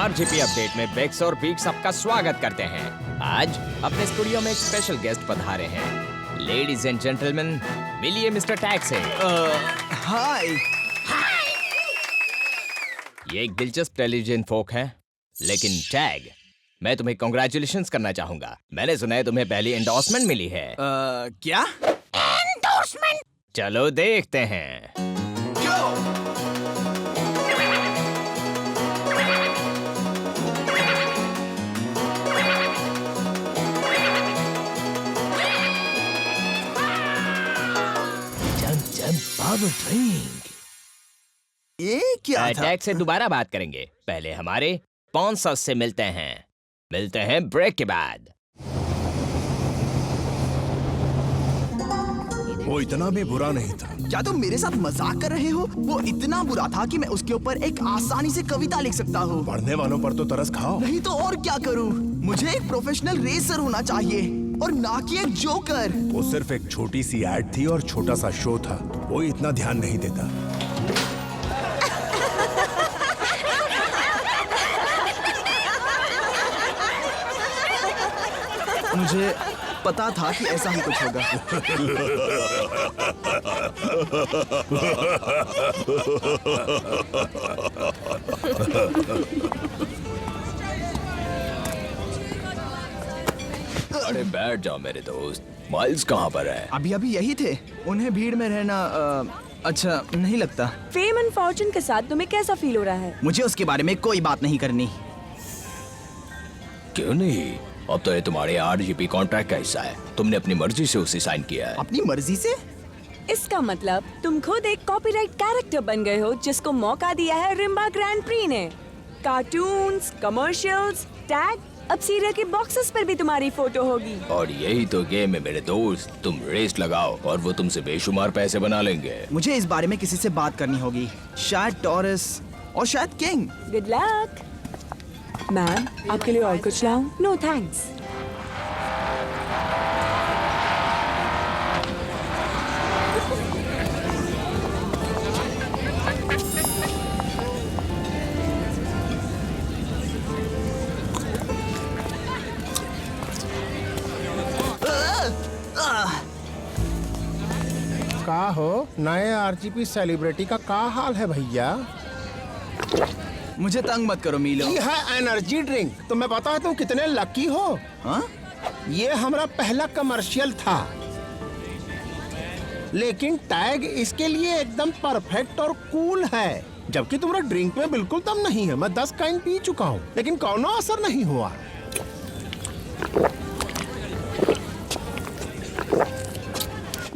RGP update में bakes और beaks आपका स्वागत करते हैं। आज अपने स्टूडियो में एक स्पेशल गेस्ट पधारे हैं। लेडीज एंड जेंटलमैन, मिलिए मिस्टर टैग से। हाय। ये एक दिलचस्प टेलीविजन फोक है, लेकिन टैग, मैं तुम्हें कांग्रेचुलेशंस करना चाहूंगा। मैंने सुना है तुम्हें पहली एंडोर्समेंट मिली है। क्या एंडोर्समेंट? चलो देखते हैं। ये क्या था? टैग से दोबारा बात करेंगे, पहले हमारे स्पॉन्सर्स से मिलते हैं ब्रेक के बाद। वो इतना भी बुरा नहीं था। क्या तुम मेरे साथ मजाक कर रहे हो? वो इतना बुरा था कि मैं उसके ऊपर एक आसानी से कविता लिख सकता हूँ। पढ़ने वालों पर तो तरस खाओ। नहीं तो और क्या करूँ? मुझे एक प्रोफेशनल रेसर होना चाहिए और ना कि एक जोकर। वो सिर्फ एक छोटी सी एड थी और छोटा सा शो था। वो इतना ध्यान नहीं देता। मुझे पता था कि ऐसा ही कुछ होगा। अरे बैठ जाओ मेरे दोस्त। माइल्स कहाँ पर है? अभी अभी यही थे। उन्हें भीड़ में रहना अच्छा नहीं लगता। फेम एंड फॉर्चून के साथ तुम्हें कैसा फील हो रहा है? मुझे उसके बारे में कोई बात नहीं करनी। क्यों नहीं? अब तो ये तुम्हारे आरजीपी कॉन्ट्रैक्ट का हिस्सा है। तुमने अपनी मर्जी से उसे साइन किया है। अपनी मर्जी से? इसका मतलब तुम खुद एक कॉपीराइट कैरेक्टर बन गए हो जिसको मौका दिया है रिम्बा ग्रैंड प्री ने। कार्टून्स, कमर्शियल्स, टैग, अब सीरियल के बॉक्सेस पर भी तुम्हारी फोटो होगी। और यही तो गेम है मेरे दोस्त। तुम रेस लगाओ और वो तुमसे बेशुमार पैसे बना लेंगे। मुझे इस बारे में किसी से बात करनी होगी। शायद टॉरस और शायद किंग। Good luck. मैम, आपके लिए और कुछ लाऊं? No thanks. का हो नए आरजीपी सेलिब्रिटी का हाल है भैया? मुझे तंग मत करो मीलो। ये है एनर्जी ड्रिंक। तुम्हें पता है तुम कितने लकी हो? हाँ? ये हमारा पहला कमर्शियल था, लेकिन टैग इसके लिए एकदम परफेक्ट और कूल है। जबकि तुम्हारा ड्रिंक में बिल्कुल दम नहीं है। मैं 10 कैन पी चुका हूँ, लेकिन कोनो असर नहीं हुआ।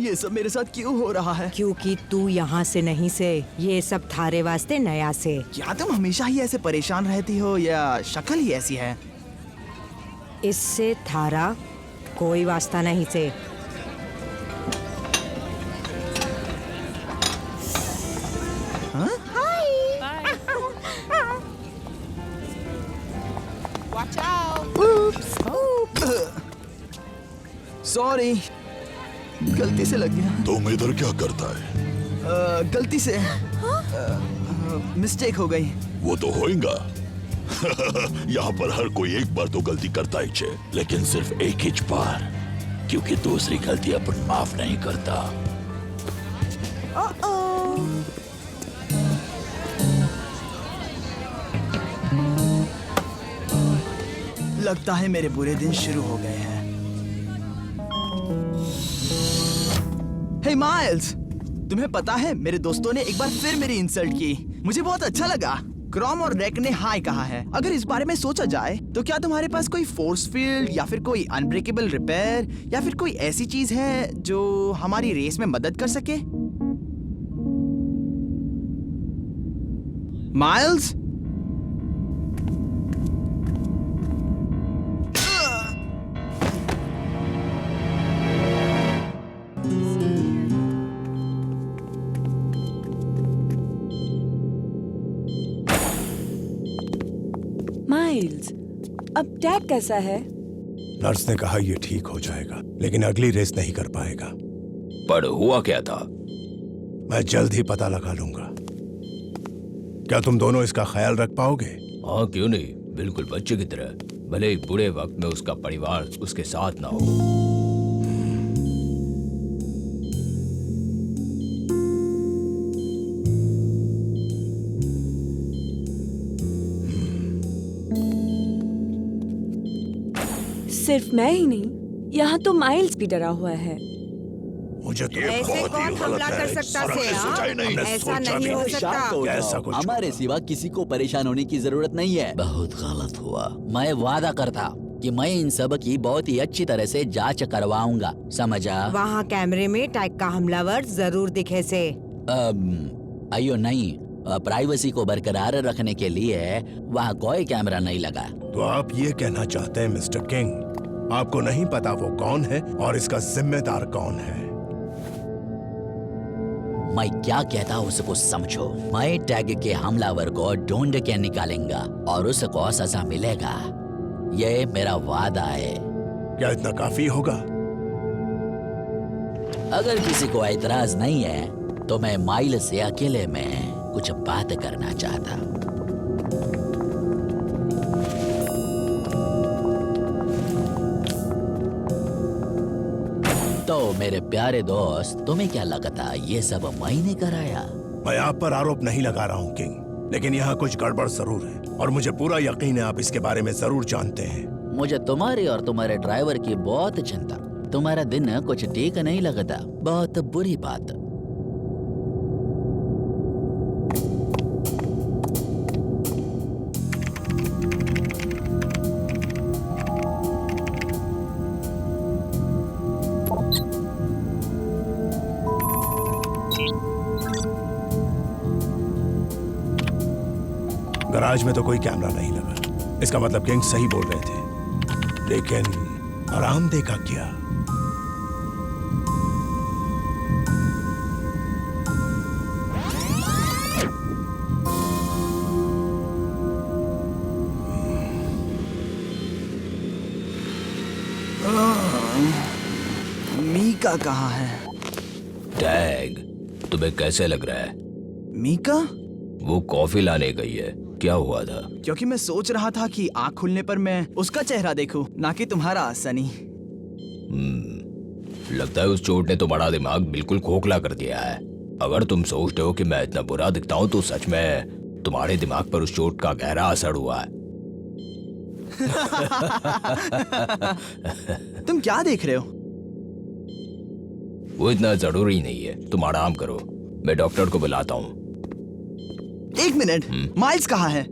ये सब मेरे साथ क्यों हो रहा है? क्योंकि तू यहाँ से नहीं से, ये सब थारे वास्ते नया से। क्या तुम हमेशा ही ऐसे परेशान रहती हो या शक्ल ही ऐसी है? इससे थारा कोई वास्ता नहीं से। सॉरी, गलती से लग गया। तुम इधर क्या करता है? गलती से मिस्टेक हो गई। वो तो होएगा। यहाँ पर हर कोई एक बार तो गलती करता ही है, लेकिन सिर्फ एक ही बार, क्योंकि दूसरी गलती अपन माफ नहीं करता। लगता है मेरे बुरे दिन शुरू हो गए हैं। हे माइल्स, तुम्हें पता है मेरे दोस्तों ने एक बार फिर मेरी इंसल्ट की। मुझे बहुत अच्छा लगा। क्रोम और रैक ने हाय कहा है। अगर इस बारे में सोचा जाए तो क्या तुम्हारे पास कोई फोर्स फील्ड या फिर कोई अनब्रेकेबल रिपेयर या फिर कोई ऐसी चीज है जो हमारी रेस में मदद कर सके? माइल्स? माइल्स, अब टैग कैसा है? नर्स ने कहा ये ठीक हो जाएगा, लेकिन अगली रेस नहीं कर पाएगा। पर हुआ क्या था? मैं जल्द ही पता लगा लूंगा। क्या तुम दोनों इसका ख्याल रख पाओगे? हाँ क्यों नहीं, बिल्कुल बच्चे की तरह, भले ही बुरे वक्त में उसका परिवार उसके साथ ना हो। सिर्फ मैं ही नहीं, यहाँ तो माइल्स भी डरा हुआ है। मुझे तो ऐसे बहुत ही कौन गलत हमला है। कर सकता सारा से? कुछ सोचा ही नहीं। हमने ऐसा सोचा नहीं भी हो नहीं। सकता। ऐसा कुछ हमारे सिवा किसी को परेशान होने की जरूरत नहीं है। बहुत गलत हुआ। मैं वादा करता कि मैं इन सब की बहुत ही अच्छी तरह से जांच करवाऊंगा, समझा? वहाँ कैमरे में टैग का हमलावर जरूर दिखे से। अयो नहीं, प्राइवेसी को बरकरार रखने के लिए वहाँ कोई कैमरा नहीं लगा। तो आप ये कहना चाहते हैं मिस्टर किंग, आपको नहीं पता वो कौन है और इसका जिम्मेदार कौन है? मैं क्या कहता हूँ उसको समझो। मैं टैग के हमलावर को ढूंढ के निकालेंगा और उसको सजा मिलेगा। ये मेरा वादा है। क्या इतना काफी होगा? अगर किसी को ऐतराज नहीं है तो मैं माइल से अकेले में कुछ बात करना चाहता। तो मेरे प्यारे दोस्त, तुम्हें क्या लगता ये सब मैंने कराया? मैं आप पर आरोप नहीं लगा रहा हूँ किंग, लेकिन यहाँ कुछ गड़बड़ जरूर है और मुझे पूरा यकीन है आप इसके बारे में जरूर जानते हैं। मुझे तुम्हारी और तुम्हारे ड्राइवर की बहुत चिंता। तुम्हारा दिन कुछ ठीक नहीं लगता, बहुत बुरी बात। गराज में तो कोई कैमरा नहीं लगा, इसका मतलब किंग सही बोल रहे थे। लेकिन आरामदेह का क्या? मीका कहाँ है? टैग, तुम्हें कैसे लग रहा है? मीका? वो कॉफी लाने गई है। क्या हुआ था? क्योंकि मैं सोच रहा था कि आँख खुलने पर मैं उसका चेहरा देखूं, ना कि तुम्हारा, सनी। लगता है उस चोट ने तुम्हारा दिमाग बिल्कुल खोखला कर दिया है। अगर तुम सोचते हो कि मैं इतना बुरा दिखता हूँ तो सच में तुम्हारे दिमाग पर उस चोट का गहरा असर हुआ है। तुम क्या देख रहे हो? वो इतना जरूरी नहीं है, तुम आराम करो, मैं डॉक्टर को बुलाता हूँ। एक मिनट, माइल्स कहाँ है?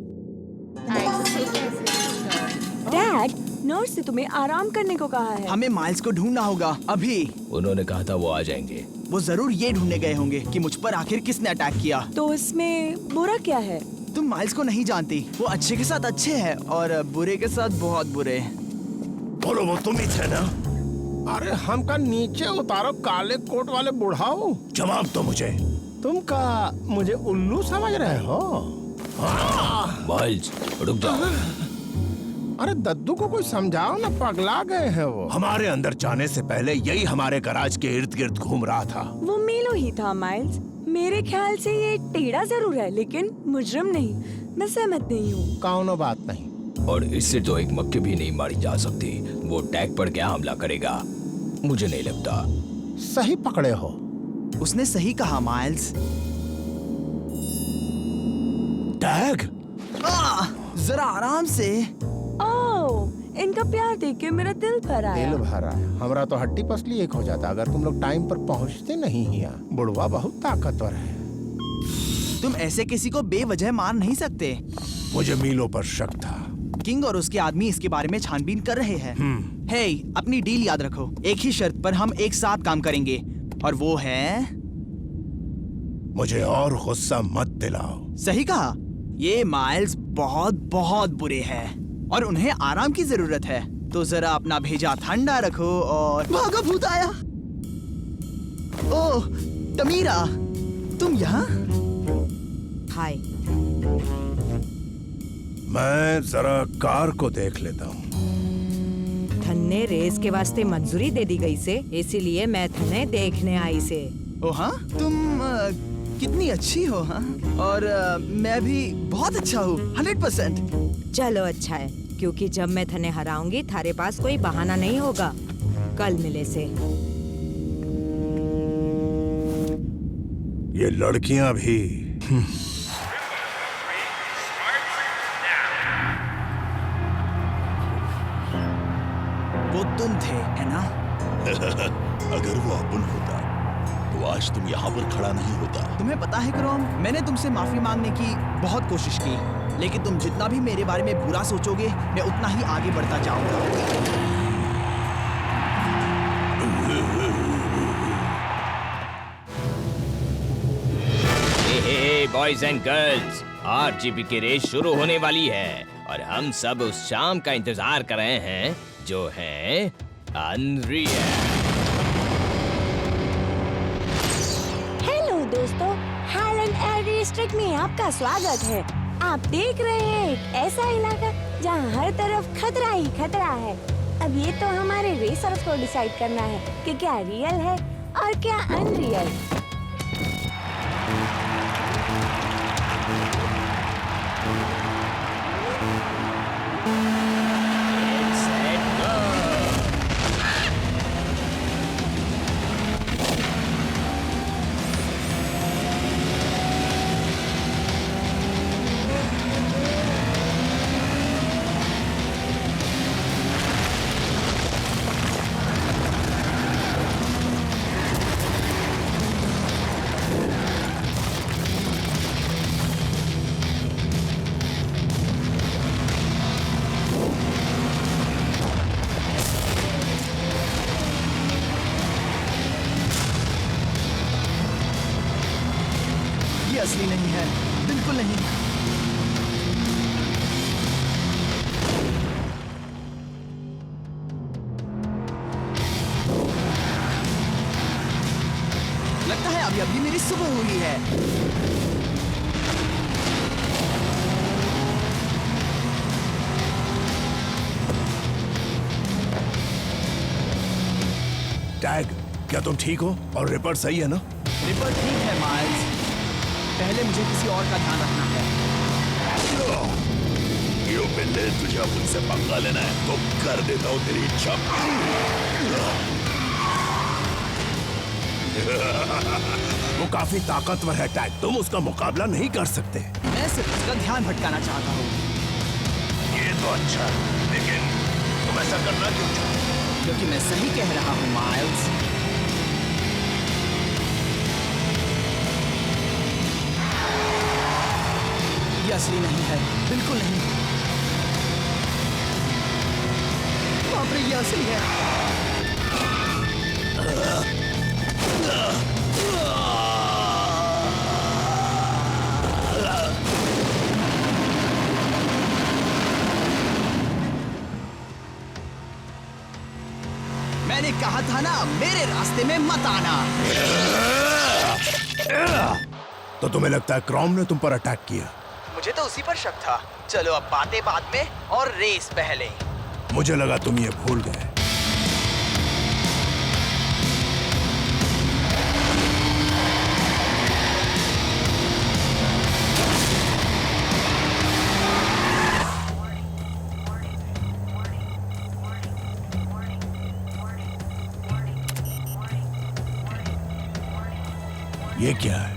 डैड, नर्स ने तुम्हें आराम करने को कहा है। हमें माइल्स को ढूंढना होगा अभी। उन्होंने कहा था वो आ जाएंगे। वो जरूर ये ढूंढने गए होंगे कि मुझ पर आखिर किसने अटैक किया। तो इसमें बुरा क्या है? तुम माइल्स को नहीं जानती। वो अच्छे के साथ अच्छे हैं और बुरे के साथ बहुत बुरे। बोलो, वो तुम ही थे ना? अरे हमका नीचे उतारो, काले कोट वाले बुढ़ाओ। जवाब दो मुझे। तुम का मुझे उल्लू समझ रहे हो? माइल्स, रुक जाओ। अरे दद्दू को कोई समझाओ ना, पगला गए हैं वो। हमारे अंदर जाने से पहले यही हमारे गराज के इर्द गिर्द घूम रहा था। वो मेलो ही था माइल्स। मेरे ख्याल से ये टेढ़ा जरूर है, लेकिन मुजरिम नहीं। मैं सहमत नहीं हूँ। कौनो बात नहीं। और इससे तो एक मक्खी भी नहीं मारी जा सकती। वो टैग पर क्या हमला करेगा? मुझे नहीं लगता। सही पकड़े हो। उसने सही कहा माइल्स। टैग? जरा आराम से। ओह, इनका प्यार देख के मेरा दिल भर आया। दिल भरा है। हमरा तो हड्डी पसली एक हो जाता अगर तुम लोग टाइम पर पहुंचते नहीं यहाँ। बुढ़वा बहुत ताकतवर है। तुम ऐसे किसी को बेवजह मार नहीं सकते। मुझे मीलों पर शक था। किंग और उसके आदमी इसके बारे में छानबीन कर रहे हैं। हे, अपनी डील याद रखो। एक ही शर्त पर हम एक साथ काम करेंगे, और वो है। मुझे और गुस्सा मत दिलाओ। सही कहा। ये माइल्स बहुत बहुत बुरे हैं और उन्हें आराम की जरूरत है। तो जरा अपना भेजा ठंडा रखो और भागा, भूत आया। ओह तमीरा, तुम यहाँ? हाय। मैं जरा कार को देख लेता हूँ। थन्ने रेस के वास्ते मंजूरी दे दी गई से, इसीलिए मैं थने देखने आई से। ओ हाँ, तुम कितनी अच्छी हो। हाँ, और मैं भी बहुत अच्छा हूँ, 100%। चलो अच्छा है, क्योंकि जब मैं थने हराऊंगी थारे पास कोई बहाना नहीं होगा। कल मिले से। ये लड़कियां भी वो तुम थे, है ना? अगर वो अपन होता तो आज तुम यहाँ पर खड़ा नहीं होता। तुम्हें पता है क्रोम, मैंने तुमसे माफी मांगने की बहुत कोशिश की, लेकिन तुम जितना भी मेरे बारे में बुरा सोचोगे, मैं उतना ही आगे बढ़ता जाऊंगा। हे बॉयज एंड गर्ल्स, आरजीबी की रेस शुरू होने वाली है और हम सब उस शाम का इंतजार कर रहे हैं जो है अनरियल। हेलो दोस्तों, हाईलैंड एयर डिस्ट्रिक्ट में आपका स्वागत है। आप देख रहे हैं एक ऐसा इलाका जहां हर तरफ खतरा ही खतरा है। अब ये तो हमारे रेसर्स को डिसाइड करना है कि क्या रियल है और क्या अनरियल। ये असली नहीं है, बिल्कुल नहीं। लगता है अभी अभी मेरी सुबह हुई है। टैग, क्या तुम ठीक हो? और रिपोर्ट सही है ना? रिपर ठीक है माइल्स, पहले मुझे किसी और का ध्यान रखना है। यो बिल्ले, तुझे अब उनसे पंगा लेना है तो कर देता हूँ तेरी इच्छा। वो काफी ताकतवर है टैग, तुम उसका मुकाबला नहीं कर सकते। मैं सिर्फ उसका ध्यान भटकाना चाहता हूँ। ये तो अच्छा, लेकिन तुम ऐसा करना क्यों चाहते? क्योंकि मैं सही कह रहा हूँ माइल्स। ये असली नहीं है, बिल्कुल नहीं। बाप रे, ये असली है। मैंने कहा था ना, मेरे रास्ते में मत आना। तो तुम्हें लगता है क्राउन ने तुम पर अटैक किया? मुझे तो उसी पर शक था। चलो अब बातें बाद में और रेस पहले। मुझे लगा तुम ये भूल गए। ये क्या है?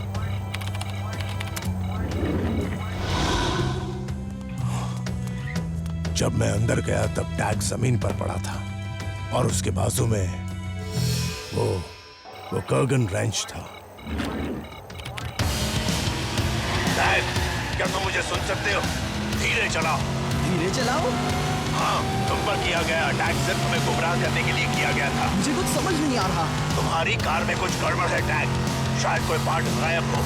जब मैं अंदर गया तब टैग जमीन पर पड़ा था और उसके बाजू में वो कर्गन रेंच था। टैग, क्या तुम मुझे सुन सकते हो? धीरे चलाओ। धीरे चलाओ? हाँ, तुम पर किया गया अटैक सिर्फ हमें गुमराह करने के लिए किया गया था। मुझे कुछ समझ नहीं आ रहा। तुम्हारी कार में कुछ गड़बड़ है टैग, शायद कोई पार्ट गायब हो।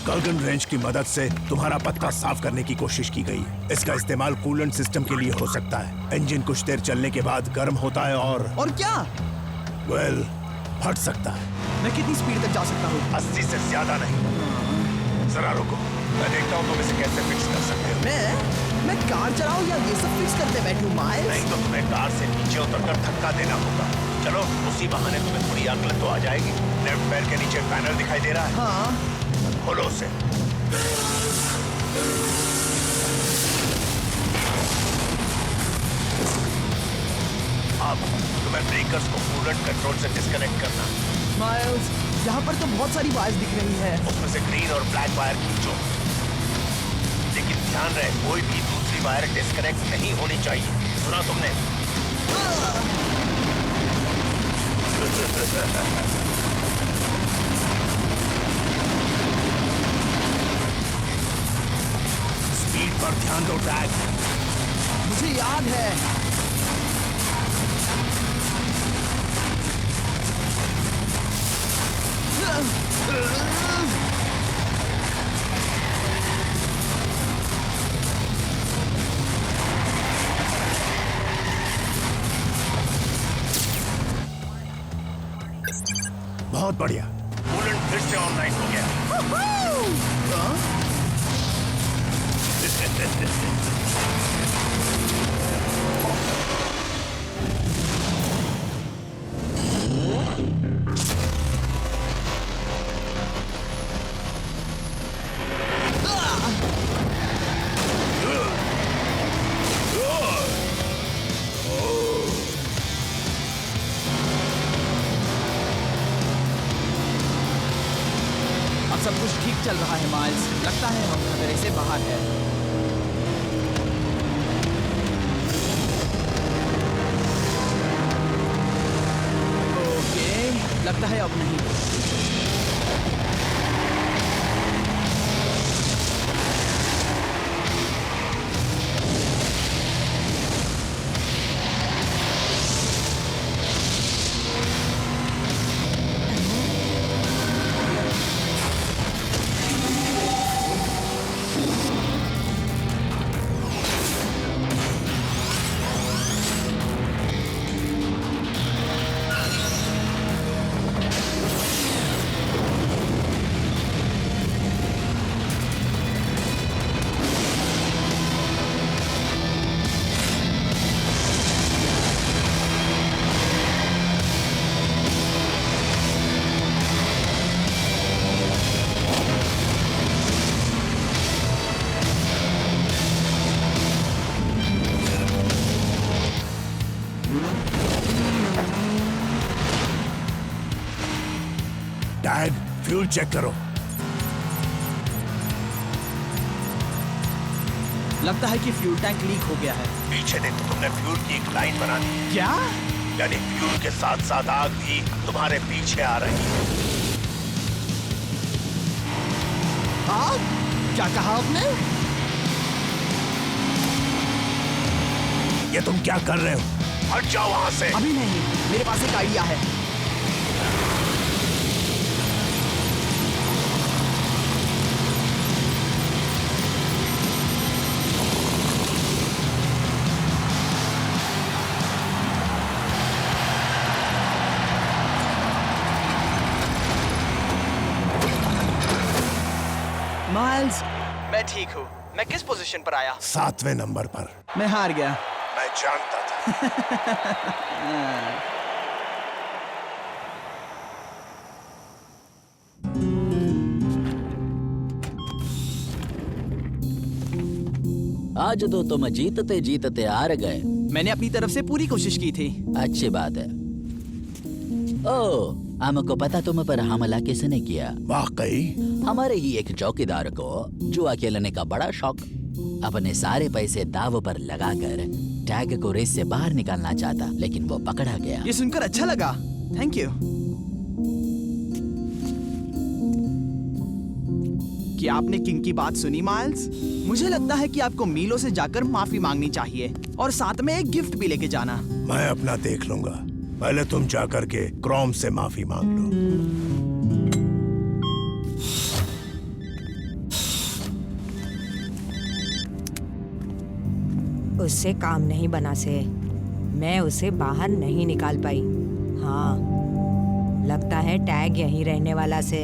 कर्गन रेंच की मदद से तुम्हारा पत्ता साफ करने की कोशिश की गई। इसका इस्तेमाल कूलेंट सिस्टम के लिए हो सकता है। इंजन कुछ देर चलने के बाद गर्म होता है और क्या? वेल, फट सकता है। मैं कितनी स्पीड तक जा सकता हूँ? 80 से ज्यादा नहीं। जरा रुको, मैं देखता हूँ तुम इसे कैसे फिक्स कर सकते हो। मैं कार चलाऊं या ये सब फिक्स करते बैठूं माइल्स? नहीं तो तुम्हें कार से नीचे उतरकर धक्का देना होगा। चलो, उसी बहाने तुम्हें थोड़ी अकल तो आ जाएगी। लेफ्ट पैर के नीचे पैनल दिखाई दे रहा है? हाँ। खोलो उसे। अब तुम्हें ब्रेकर्स को कूलेंट कंट्रोल से डिस्कनेक्ट करना। माइल्स, यहाँ पर तो बहुत सारी वायर्स दिख रही है। उसमें से ग्रीन और ब्लैक वायर खींचो, लेकिन ध्यान रहे कोई भी दूसरी वायर डिस्कनेक्ट नहीं होनी चाहिए। सुना तुमने? स्पीड पर ध्यान दो टैग। मुझे याद है। बहुत बढ़िया, कूलेंट फिर से ऑनलाइन हो गया। अब सब कुछ ठीक चल रहा है माइल्स। लगता है हम खतरे से बाहर है। ओके, लगता है अब नहीं। टैग, फ्यूल चेक करो। लगता है कि फ्यूल टैंक लीक हो गया है। पीछे देखो, तुमने फ्यूल की एक लाइन बना दी। क्या? यानी फ्यूल के साथ साथ आग भी तुम्हारे पीछे आ रही है। आग? क्या कहा आपने? ये तुम क्या कर रहे हो? हट जाओ वहां से। अभी नहीं, मेरे पास एक आइडिया है। माइल्स, मैं ठीक हूँ। मैं किस पोजीशन पर आया? 7वें नंबर पर। मैं हार गया। मैं जानता था। आज तो तुम जीतते जीतते हार गए। मैंने अपनी तरफ से पूरी कोशिश की थी। अच्छी बात है। ओ, हमको पता तुम पर हमला किसने किया। वाकई? हमारे ही एक चौकीदार को जुआ खेलने का बड़ा शौक। अपने सारे पैसे दाव पर लगाकर टैग को रेस से बाहर निकालना चाहता, लेकिन वो पकड़ा गया। ये सुनकर अच्छा लगा। Thank you. क्या आपने किंग की बात सुनी माइल्स? मुझे लगता है कि आपको मीलो से जाकर माफी मांगनी चाहिए और साथ में एक गिफ्ट भी लेके जाना। मैं अपना देख लूंगा। पहले तुम जाकर के क्रोम से माफी मांग लो। उससे काम नहीं बना से। मैं उसे बाहर नहीं निकाल पाई। हाँ, लगता है टैग यहीं रहने वाला से।